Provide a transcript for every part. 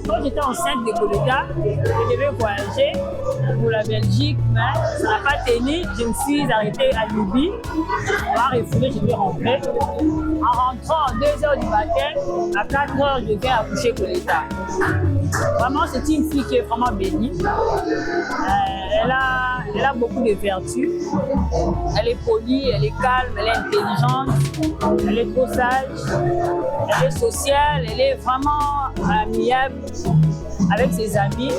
Quand j'étais enceinte de Goleta, je devais voyager pour la Belgique, mais ça n'a pas tenu. Je me suis arrêtée à Libye. On m'a refoulée, je vais rentrer. En rentrant à 2 h du matin, à 4 h, je viens accoucher Goleta. Vraiment, c'est une fille qui est vraiment bénie. Elle a beaucoup de vertus. Elle est polie, elle est calme, elle est intelligente, elle est trop sage, elle est sociale, elle est vraiment amiable avec ses amis.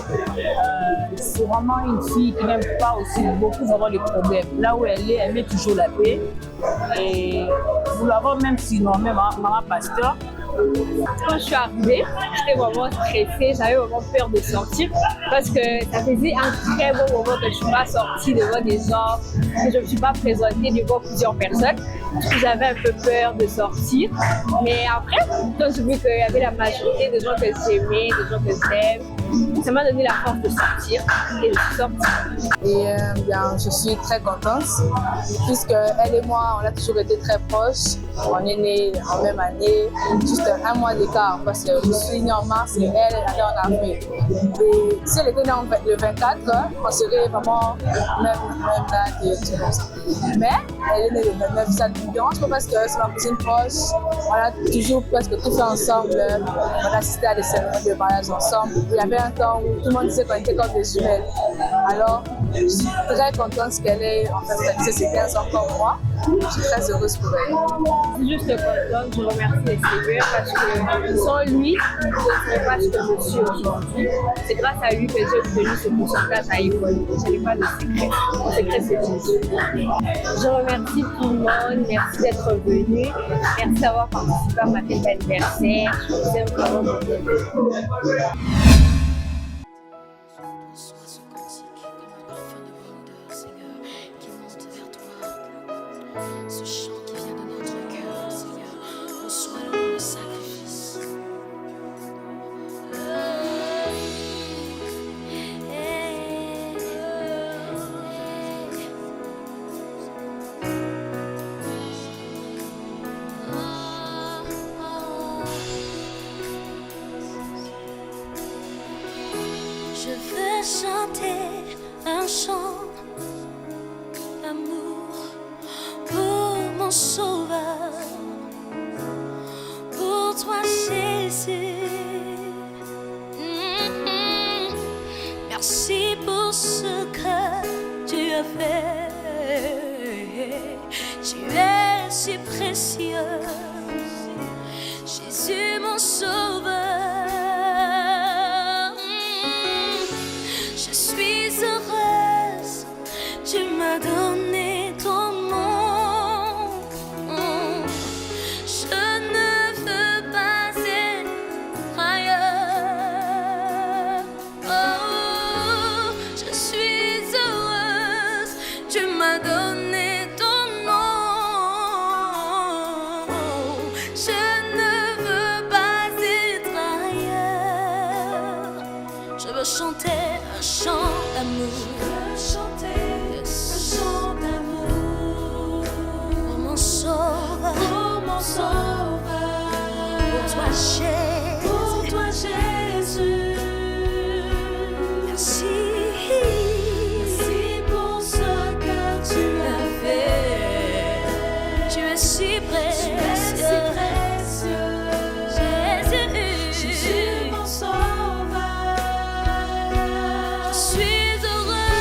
C'est vraiment une fille qui n'aime pas aussi beaucoup avoir de problèmes. Là où elle est, elle met toujours la paix. Et vous l'avez même surnommée Maman Pasteur. Quand je suis arrivée, j'étais vraiment stressée, j'avais vraiment peur de sortir parce que ça faisait un très bon moment que je ne suis pas sortie devant des gens, que je ne me suis pas présentée devant plusieurs personnes. J'avais un peu peur de sortir, mais après, quand j'ai vu qu'il y avait la majorité de gens que j'aimais, de gens que j'aime, ça m'a donné la force de sortir et je suis sortie. Et bien, je suis très contente puisque elle et moi, on a toujours été très proches. On est nés en même année, juste un mois d'écart parce que je suis née en mars et elle est née en avril. Et si elle était née le 24, on serait vraiment même date et tout comme ça. Mais elle est née le 29, ça ne me dérange pas parce que c'est ma cousine proche. On a toujours presque tout fait ensemble. On a assisté à des cérémonies de mariage ensemble. Il y avait un temps où tout le monde disait qu'on était comme des jumelles. Alors, je suis très contente qu'elle ait en fait réalisé ses 15 ans comme moi. Je suis très heureuse pour elle. Je suis juste contente, je remercie les Seigneurs parce que sans lui, je ne serais pas ce que je suis aujourd'hui. C'est grâce à lui que j'ai obtenu ce pourcentage à l'école. Je n'ai pas de secret. Mon secret, c'est Jésus. Je remercie tout le monde. Merci d'être venu. Merci d'avoir participé à ma fête d'anniversaire. Je vous aime vraiment beaucoup. Ce chant qui vient de notre cœur, Seigneur, reçois-le le sacrifice. Je veux chanter un chant d'amour pour mon Sauveur, pour toi Jésus. Merci pour ce que tu as fait. Tu es si précieux, Jésus mon Sauveur. Je suis heureuse, tu m'as donné ton nom. Je ne veux pas être ailleurs. Oh, je suis heureuse, tu m'as donné ton nom. Je ne veux pas être ailleurs. Je veux chanter un chant d'amour. Pour mon Sauveur, pour toi Jésus, merci pour ce que tu as fait. Tu es si précieux, Jésus mon Sauveur. Je suis heureuse.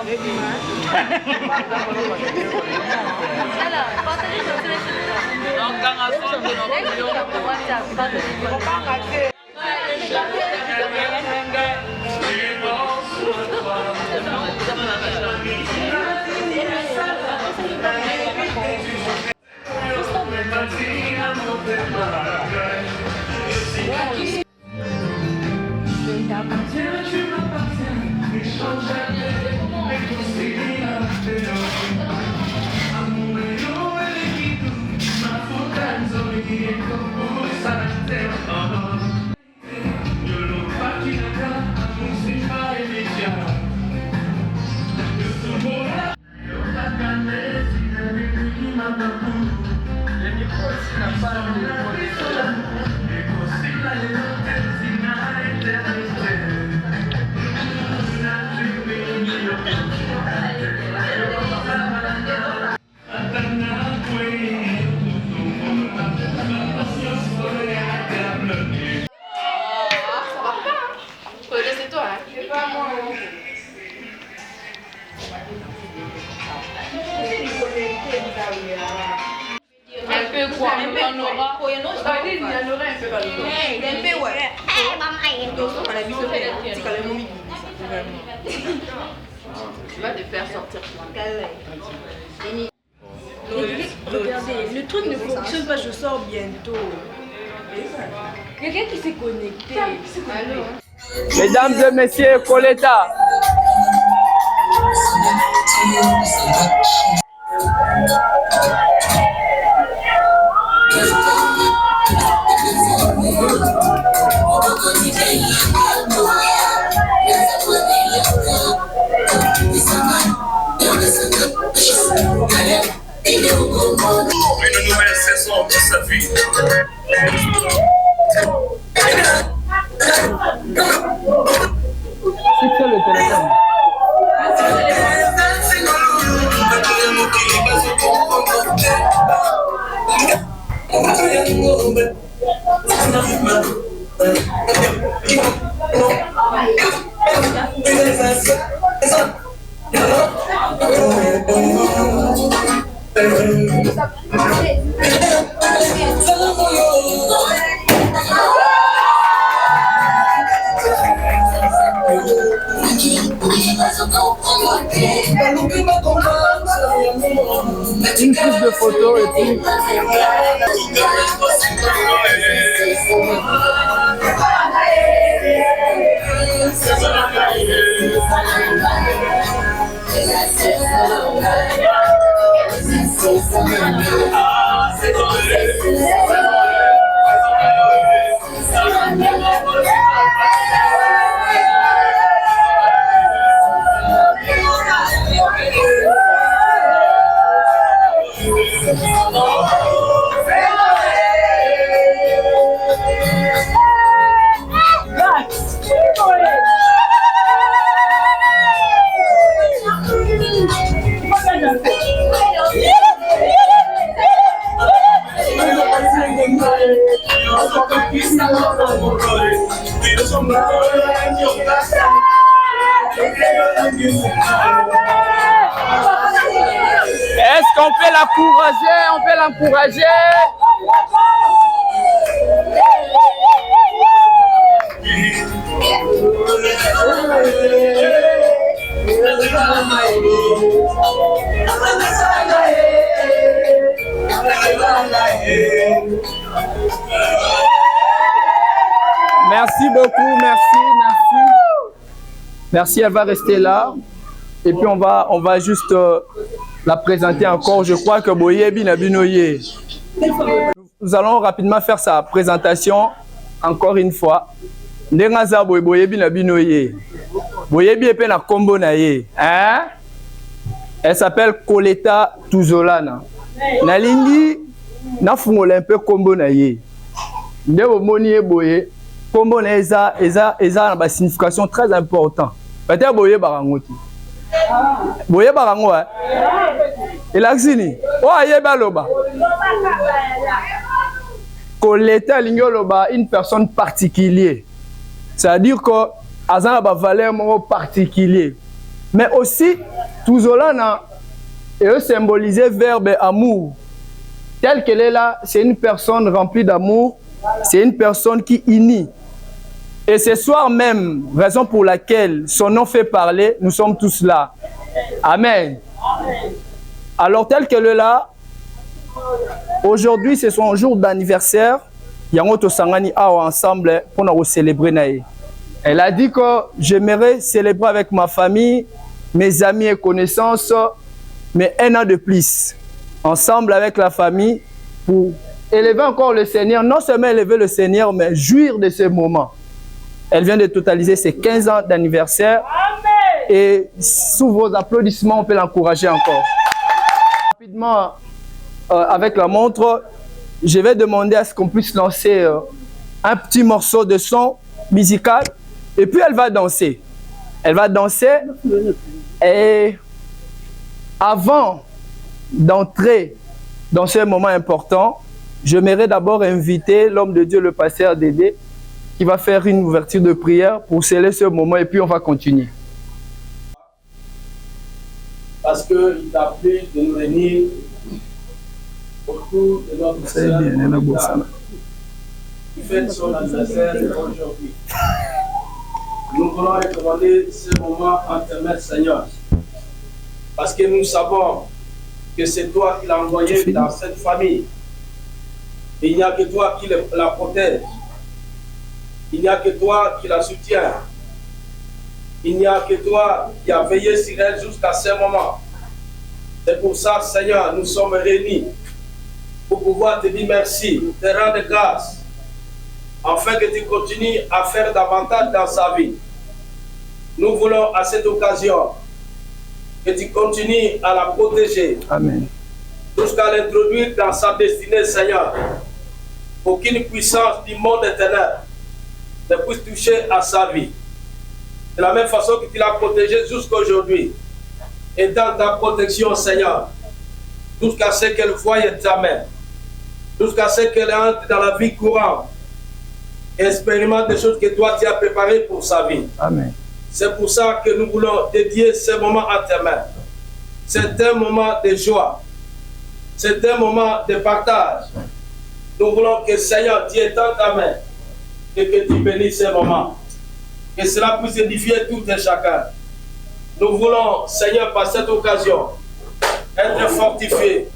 Tu vas te faire sortir. Regardez, le truc ne fonctionne pas, je sors bientôt. Quelqu'un qui s'est connecté. Mesdames et messieurs, Coletta. Une nouvelle saison de sa vie. C'est quoi le téléphone? Une prise de photo et puis... Est-ce qu'on peut l'encourager? On peut l'encourager. Merci beaucoup, merci. Merci, elle va rester là. Et puis on va juste la présenter encore. Je crois que Boyebi Nabinoye. Nous allons rapidement faire sa présentation encore une fois. Ndengaza Boyebi Nabinoye. Boyebi epe na kombo na ye. Hein? Elle s'appelle Coletta Tuzolana. Nalingi na fungola un peu kombo na ye. Ndebo moni boye. Kombo na eza na ba signification très important. Peut-être boye barangoti. Boye barango hein. Elaxini. O aye baloba. Coletta lingoloba une personne particulière. C'est-à-dire que azana ba valeur mo particulier. Mais aussi, Touzolana est symbolisé verbe amour. Tel qu'elle est là, c'est une personne remplie d'amour, c'est une personne qui unit. Et ce soir même, raison pour laquelle son nom fait parler, nous sommes tous là. Amen. Alors tel qu'elle est là, aujourd'hui c'est son jour d'anniversaire. Yango tosangani awa ensemble pour nous célébrer nae. Elle a dit que j'aimerais célébrer avec ma famille, mes amis et connaissances, mais un an de plus, ensemble avec la famille, pour élever encore le Seigneur, non seulement élever le Seigneur, mais jouir de ce moment. Elle vient de totaliser ses 15 ans d'anniversaire. Et sous vos applaudissements, on peut l'encourager encore. Rapidement, avec la montre, je vais demander à ce qu'on puisse lancer un petit morceau de son musical. Et puis elle va danser. Elle va danser. Et avant d'entrer dans ce moment important, j'aimerais d'abord inviter l'homme de Dieu, le pasteur Dédé, qui va faire une ouverture de prière pour sceller ce moment et puis on va continuer. Parce qu'il t'a plu de nous réunir autour de notre Seigneur qui fête son anniversaire aujourd'hui. Nous voulons recommander ce moment en tes mains, Seigneur, parce que nous savons que c'est toi qui l'as envoyé dans cette famille. Il n'y a que toi qui la protège. Il n'y a que toi qui la soutiens. Il n'y a que toi qui as veillé sur elle jusqu'à ce moment. C'est pour ça, Seigneur, nous sommes réunis pour pouvoir te dire merci, te rendre grâce, afin que tu continues à faire davantage dans sa vie. Nous voulons à cette occasion que tu continues à la protéger. Amen. Jusqu'à l'introduire dans sa destinée, Seigneur. Aucune puissance du monde éternel ne puisse toucher à sa vie. De la même façon que tu l'as protégée jusqu'à aujourd'hui. Et dans ta protection, Seigneur, jusqu'à ce qu'elle voie ta main, jusqu'à ce qu'elle entre dans la vie courante et expérimente des choses que toi tu as préparées pour sa vie. Amen. C'est pour ça que nous voulons dédier ce moment à tes mains. C'est un moment de joie. C'est un moment de partage. Nous voulons que Seigneur, tu étends ta main et que tu bénisses ce moment. Que cela puisse édifier tout et chacun. Nous voulons, Seigneur, par cette occasion, être fortifiés.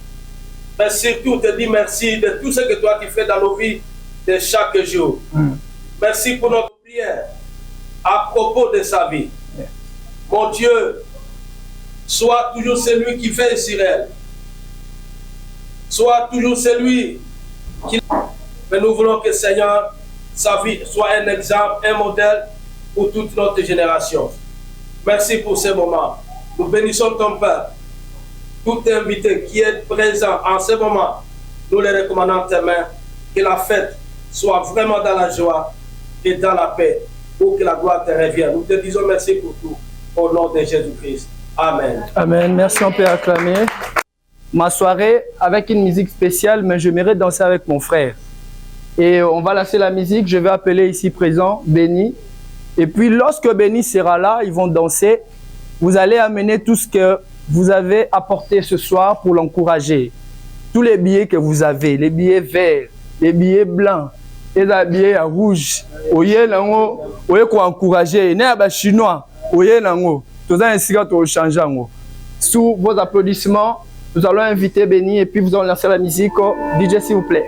Mais surtout te dire merci de tout ce que toi tu fais dans nos vies de chaque jour. Merci pour notre prière à propos de sa vie. Mon Dieu, sois toujours celui qui veille sur elle. Sois toujours celui qui... Mais nous voulons que, Seigneur, sa vie soit un exemple, un modèle pour toute notre génération. Merci pour ce moment. Nous bénissons ton Père. Tout invité qui est présent en ce moment, nous les recommandons en tes mains. Que la fête soit vraiment dans la joie et dans la paix, pour que la gloire te revienne. Nous te disons merci pour tout, au nom de Jésus-Christ. Amen. Amen. Merci, on peut acclamer. Ma soirée avec une musique spéciale, mais j'aimerais danser avec mon frère. Et on va lancer la musique, je vais appeler ici présent Béni. Et puis lorsque Béni sera là, ils vont danser. Vous allez amener tout ce que vous avez apporté ce soir pour l'encourager. Tous les billets que vous avez, les billets verts, les billets blancs, et les billets rouges. Oye nango, oye ko encourager. Ne ba chinois, oye nango. Tout ça ainsi que tu changes ngo. Sous vos applaudissements, nous allons inviter Béni et puis vous allons lancer la musique. DJ s'il vous plaît.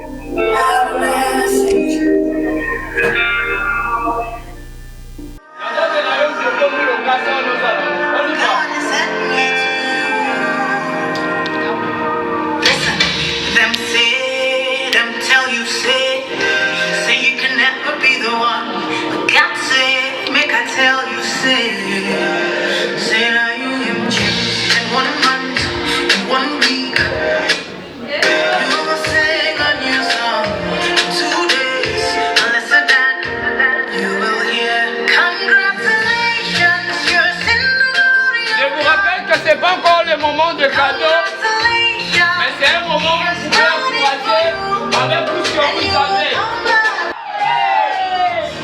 C'est pas encore le moment de cadeau, mais c'est un moment où vous pouvez encourager avec tout ce que vous avez.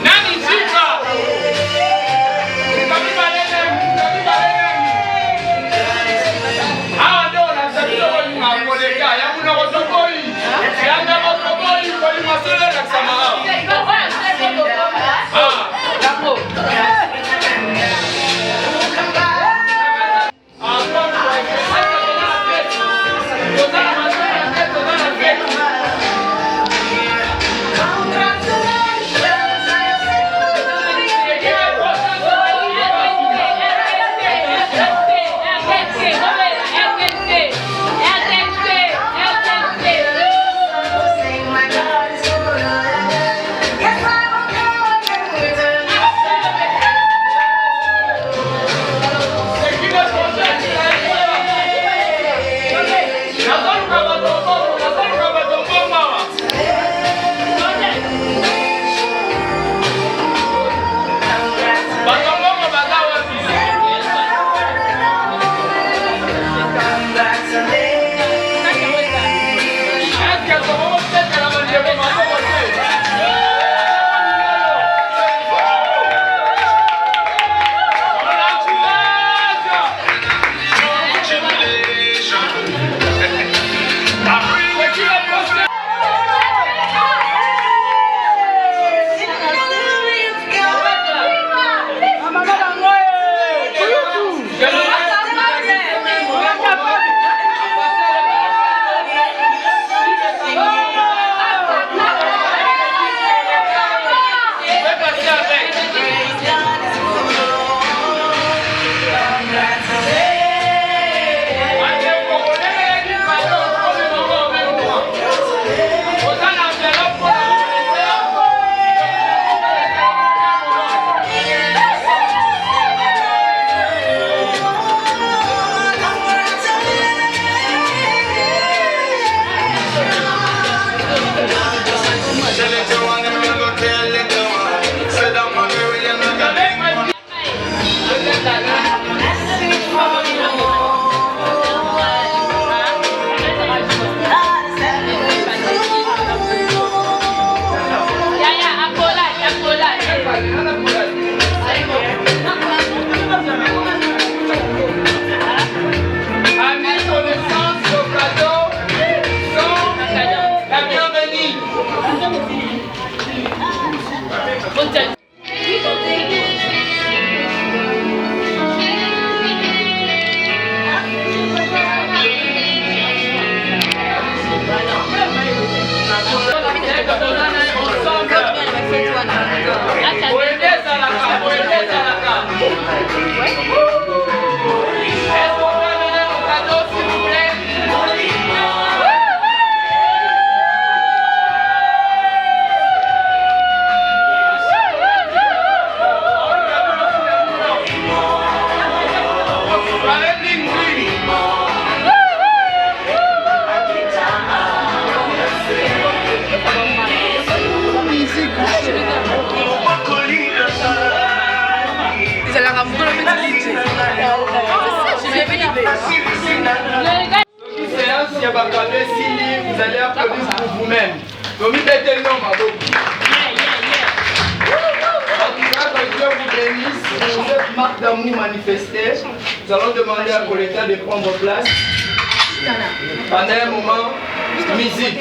Nani Chica! Vous allez applaudir pour vous-même. Donc, mettez le nom, ma beaucoup. En tout cas, que Dieu vous bénisse pour cette marque d'amour manifestée. Nous allons demander à Coletta de prendre place. Pendant un moment, musique.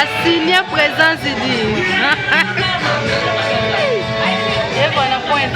Assigné présence dit. Et voilà point.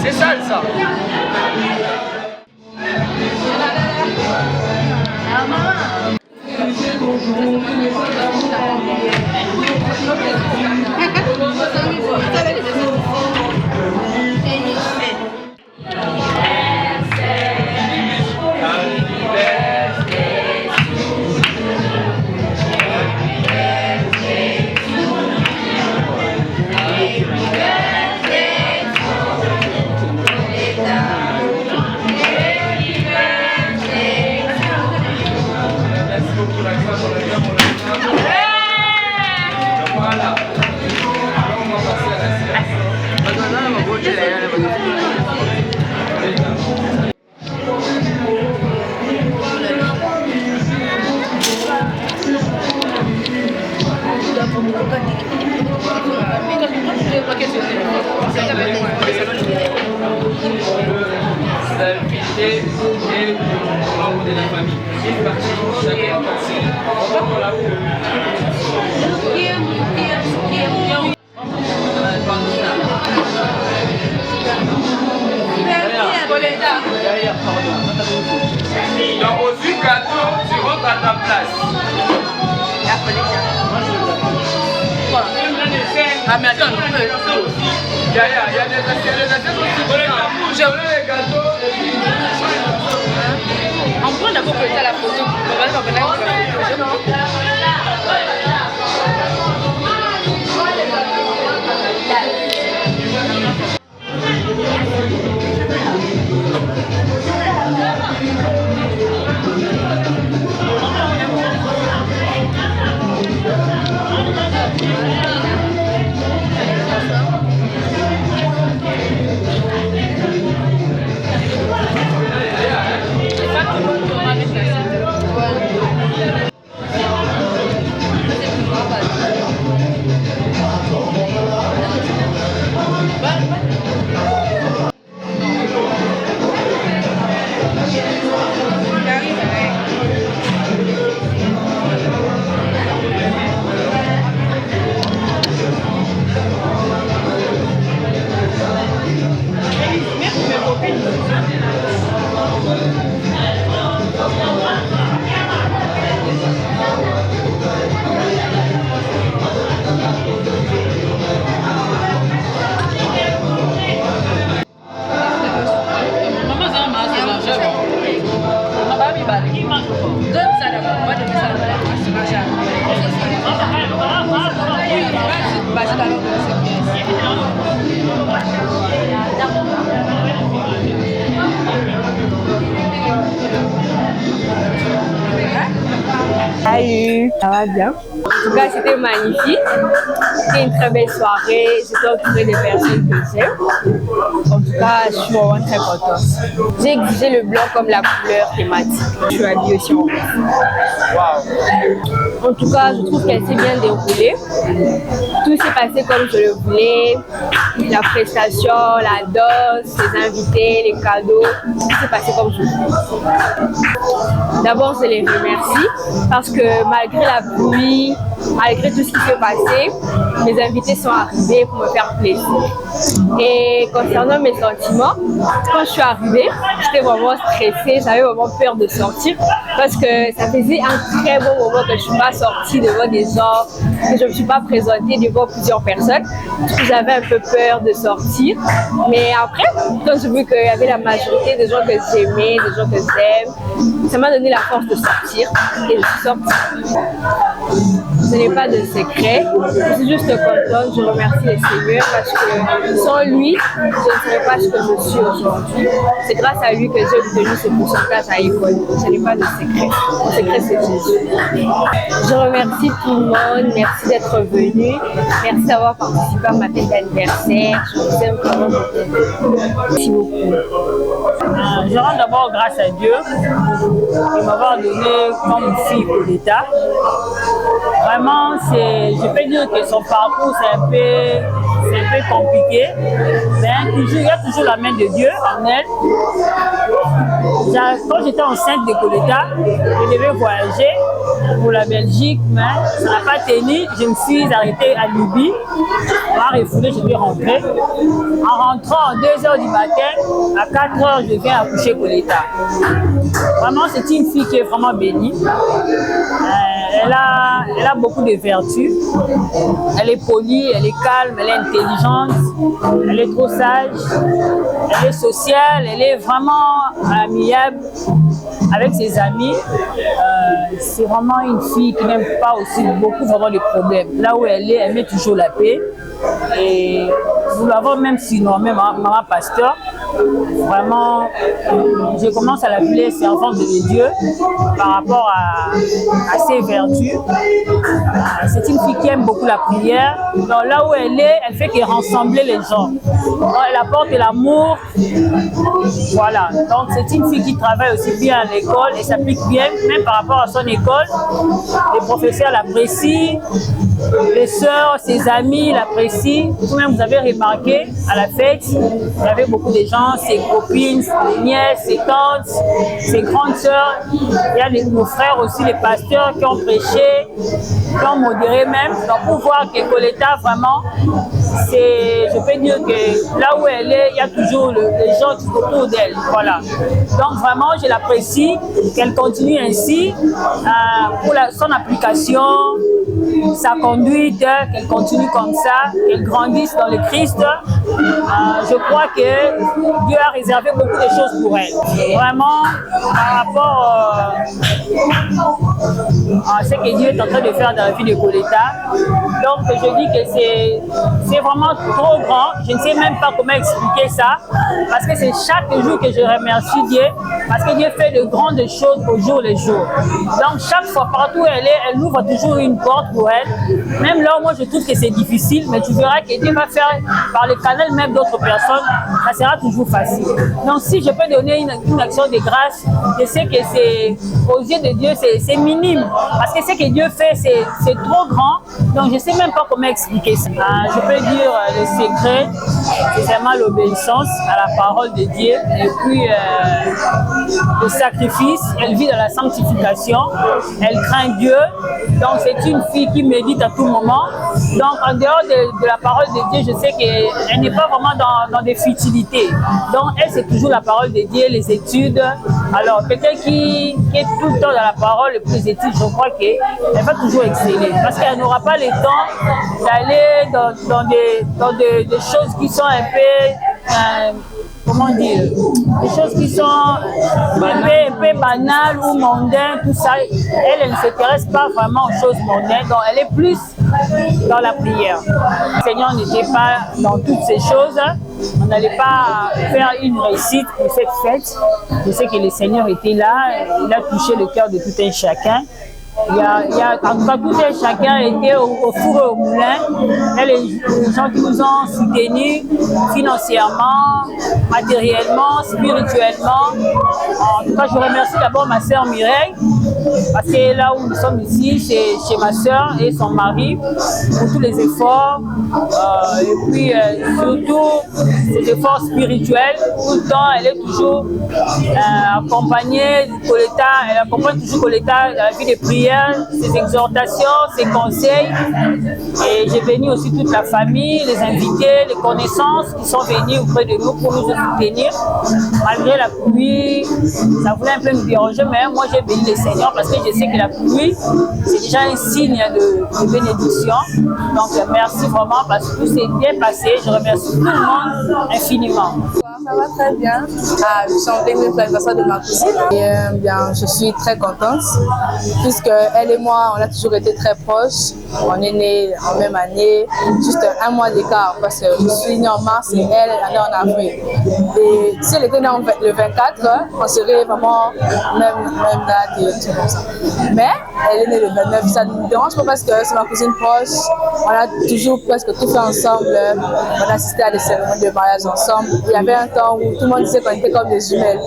C'est sale ça. Donc au gâteau, tu rentres à ta place. Ah mais attends, il y a des assiettes aussi. J'ai voulu les gâteaux. On prend d'abord pour la photo. salon de Salut, ça va bien? En tout cas, c'était magnifique. C'était une très belle soirée. J'étais entourée des personnes que j'aime. En tout cas, je suis vraiment très contente. J'ai exigé le blanc comme la couleur thématique. Je suis habillée aussi en rouge. Wow. En tout cas, je trouve qu'elle s'est bien déroulée. Tout s'est passé comme je le voulais. La prestation, la danse, les invités, les cadeaux. Tout s'est passé comme je voulais. D'abord, je les remercie parce que malgré la pluie, malgré tout ce qui s'est passé, mes invités sont arrivés pour me faire plaisir. Et concernant mes sentiments, quand je suis arrivée, j'étais vraiment stressée, j'avais vraiment peur de sortir parce que ça faisait un très bon moment que je ne suis pas sortie devant des gens, que je ne me suis pas présentée devant plusieurs personnes. J'avais un peu peur de sortir, mais après, quand j'ai vu qu'il y avait la majorité des gens que j'aimais, des gens que j'aime, ça m'a donné la force de sortir et je suis sortie. Ce n'est pas de secret, je suis juste contente, je remercie le Seigneur parce que sans lui, je ne serais pas ce que je suis aujourd'hui. C'est grâce à lui que j'ai obtenu ce pourcentage à l'école. Ce n'est pas de secret, le secret c'est Jésus. Je remercie tout le monde, merci d'être venu, merci d'avoir participé à ma fête d'anniversaire, je vous aime vraiment beaucoup. Merci beaucoup. Je rends d'abord grâce à Dieu de m'avoir donné comme fille pour l'État. Vraiment, je peux dire que son parcours c'est un peu compliqué, mais il y a toujours la main de Dieu en elle. Quand j'étais enceinte de Coletta, je devais voyager pour la Belgique, mais ça n'a pas tenu. Je me suis arrêtée à Libye. Par refoulé, je vais rentrer. En rentrant à 2 h du matin, à 4 h, je viens accoucher Coletta. Vraiment, c'est une fille qui est vraiment bénie. Elle a beaucoup de vertus. Elle est polie, elle est calme, elle est intelligente, elle est trop sage, elle est sociale, elle est vraiment amiable avec ses amis. C'est vraiment une fille qui n'aime pas aussi beaucoup vraiment les problèmes. Là où elle est, elle met toujours la paix. Et nous l'avons même surnommée Maman Pasteur. Vraiment, je commence à l'appeler servante de Dieu par rapport à ses vertus. C'est une fille qui aime beaucoup la prière. Donc là où elle est, elle fait que rassembler les gens. Donc, elle apporte l'amour. Voilà. Donc c'est une fille qui travaille aussi bien à l'école et s'applique bien, même par rapport à son école. Les professeurs l'apprécient, les sœurs, ses amis l'apprécient. Vous-même, vous avez remarqué à la fête, il y avait beaucoup de gens, ses copines, ses nièces, ses tantes, ses grandes sœurs. Il y a nos frères aussi, les pasteurs qui ont prêché, qui ont modéré même. Donc pour voir que Coletta, vraiment, je peux dire que là où elle est, il y a toujours les gens autour d'elle. Voilà. Donc vraiment, je l'apprécie, qu'elle continue ainsi pour son application, sa conduite, qu'elle continue comme ça, qu'elle grandisse dans le Christ. Je crois que Dieu a réservé beaucoup de choses pour elle. Vraiment, par rapport à ce que Dieu est en train de faire dans la vie de Coletta. Donc je dis que c'est vraiment trop grand. Je ne sais même pas comment expliquer ça. Parce que c'est chaque jour que je remercie Dieu. Parce que Dieu fait de grandes choses au jour le jour. Donc chaque fois, partout où elle est, elle ouvre toujours une porte pour elle. Même là où moi je trouve que c'est difficile, mais tu verras que Dieu va faire par le canal même d'autres personnes, ça sera toujours facile. Donc si je peux donner une action de grâce, je sais que c'est aux yeux de Dieu c'est minime. Parce que ce que Dieu fait, c'est trop grand. Donc je ne sais même pas comment expliquer ça. Je peux dire le secret, c'est vraiment l'obéissance à la parole de Dieu. Et puis le sacrifice, elle vit dans la sanctification, elle craint Dieu. Donc c'est une fille qui médite à tout moment. Donc en dehors de la parole de Dieu, je sais qu'elle n'est pas vraiment dans des futilités. Donc elle, c'est toujours la parole de Dieu, les études. Alors quelqu'un qui est tout le temps dans la parole, les études, je crois qu'elle va toujours exceller. Parce qu'elle n'aura pas le temps d'aller dans des choses qui sont un peu... comment dire, des choses qui sont un peu banales ou mondaines, tout ça. Elle ne s'intéresse pas vraiment aux choses mondaines. Donc elle est plus dans la prière. Le Seigneur n'était pas dans toutes ces choses. On n'allait pas faire une réussite de cette fête. Je sais que le Seigneur était là, il a touché le cœur de tout un chacun. En tout cas, tout un chacun était au four et au moulin. Il y a les gens qui nous ont soutenus financièrement, matériellement, spirituellement. En tout cas, je remercie d'abord ma sœur Mireille, parce que là où nous sommes ici, c'est chez ma sœur et son mari, pour tous les efforts. Et puis, surtout, ces efforts spirituels. Tout le temps, elle est toujours accompagnée de Coletta. Elle accompagne toujours Coletta dans la vie de prière, ses exhortations, ses conseils. Et j'ai béni aussi toute la famille, les invités, les connaissances qui sont venus auprès de nous pour nous soutenir. Malgré la pluie, ça voulait un peu nous déranger, mais moi j'ai béni le Seigneur parce que je sais que la pluie, c'est déjà un signe de bénédiction. Donc merci vraiment parce que tout s'est bien passé. Je remercie tout le monde infiniment. Ça va très bien. Je suis en pleine présentation de ma cousine. Et bien, je suis très contente puisque elle et moi, on a toujours été très proches. On est nés en même année, juste un mois d'écart parce que je suis née en mars et elle est née en avril. Et si elle était née le 24, on serait vraiment même date et tout comme ça. Mais elle est née le 29, ça ne nous dérange pas parce que c'est ma cousine proche. On a toujours presque tout fait ensemble. On a assisté à des cérémonies de mariage ensemble. Il y avait un temps où tout le monde disait qu'on était comme des jumelles.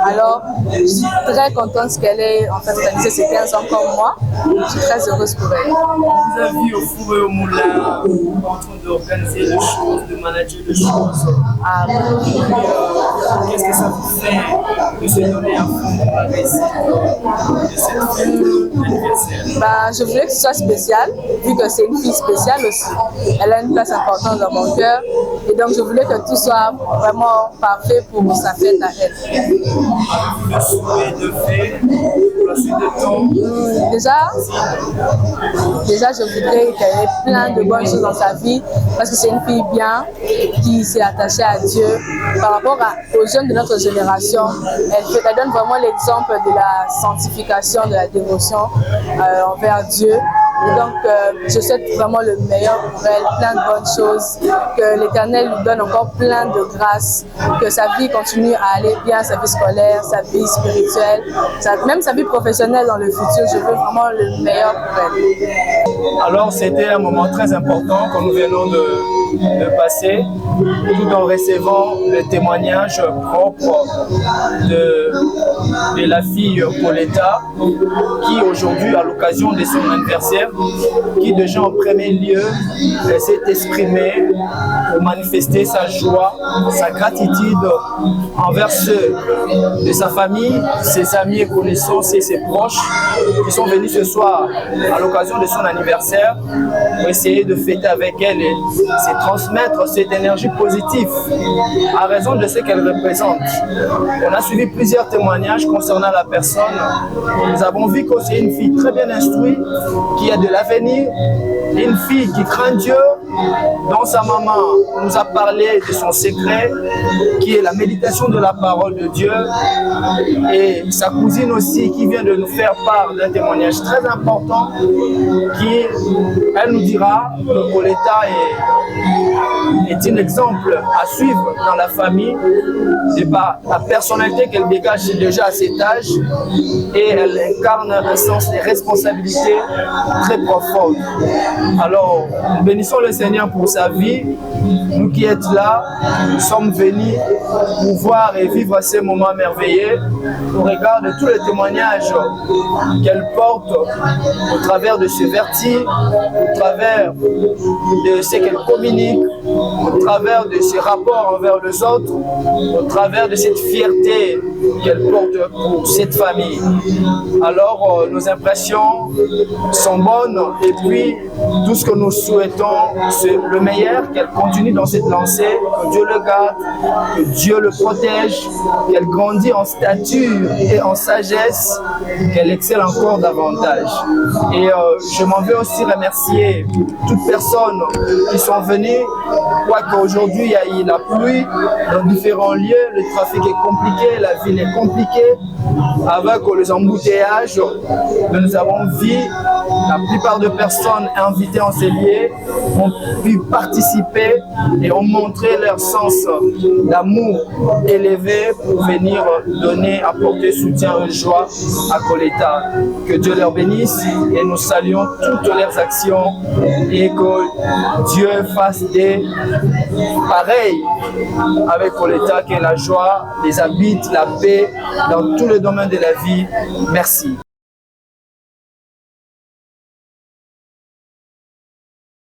Alors, je suis très contente qu'elle ait en fait organisé ses 15 ans comme moi. Je suis très heureuse pour elle. Vous avez vu au four et au moulin, en train d'organiser les choses, de manager les choses. Qu'est-ce que ça vous fait de se donner à fond pour la réussite de cette fête d'anniversaire? Je voulais que ce soit spécial, vu que c'est une fille spéciale aussi. Elle a une place importante dans mon cœur. Et donc, je voulais que tout soit vraiment parfait pour sa fête à elle. Avez-vous le souhait de faire pour la suite de temps? Déjà, je voudrais qu'elle ait plein de bonnes choses dans sa vie parce que c'est une fille bien qui s'est attachée à Dieu. Par rapport aux jeunes de notre génération, elle donne vraiment l'exemple de la sanctification, de la dévotion envers Dieu. Et donc, je souhaite vraiment le meilleur pour elle, plein de bonnes choses, que l'Éternel lui donne encore plein de grâce, que sa vie continue à aller bien, sa vie scolaire, sa vie spirituelle, même sa vie professionnelle dans le futur. Je veux vraiment le meilleur pour elle. Alors, c'était un moment très important que nous venons de passer, tout en recevant le témoignage propre de la fille Coletta, qui aujourd'hui, à l'occasion de son anniversaire, qui déjà en premier lieu s'est exprimée pour manifester sa joie, sa gratitude envers ceux de sa famille, ses amis et connaissances et ses proches qui sont venus ce soir à l'occasion de son anniversaire pour essayer de fêter avec elle et se transmettre cette énergie positive à raison de ce qu'elle représente. On a suivi plusieurs témoignages concernant la personne. Nous avons vu que c'est une fille très bien instruite, qui a de l'avenir, une fille qui craint Dieu, dont sa maman nous a parlé de son secret, qui est la méditation de la parole de Dieu, et sa cousine aussi qui vient de nous faire part d'un témoignage très important, qui, elle nous dira que Coletta est un exemple à suivre dans la famille, de par la personnalité qu'elle dégage déjà à cet âge, et elle incarne un sens de responsabilité très profonde. Alors, nous bénissons le Seigneur pour sa vie. Nous qui êtes là, nous sommes venus pour voir et vivre ces moments merveilleux au regard de tous les témoignages qu'elle porte au travers de ses vertus, au travers de ce qu'elle communique, au travers de ses rapports envers les autres, au travers de cette fierté qu'elle porte pour cette famille. Alors, nos impressions sont bonnes et puis tout ce que nous souhaitons, le meilleur, qu'elle continue dans cette lancée, que Dieu le garde, que Dieu le protège, qu'elle grandit en stature et en sagesse, qu'elle excelle encore davantage. Et je m'en veux aussi remercier toutes personnes qui sont venues, quoique aujourd'hui il y a eu la pluie dans différents lieux, le trafic est compliqué, la ville est compliquée, avec les embouteillages, nous avons vu la plupart des personnes invitées en ces lieux ont pu participer et ont montré leur sens d'amour élevé pour venir donner, apporter soutien et joie à Koleta. Que Dieu leur bénisse et nous saluons toutes leurs actions et que Dieu fasse des pareils avec Koleta, que la joie les habite, la paix dans tous les domaines de la vie. Merci.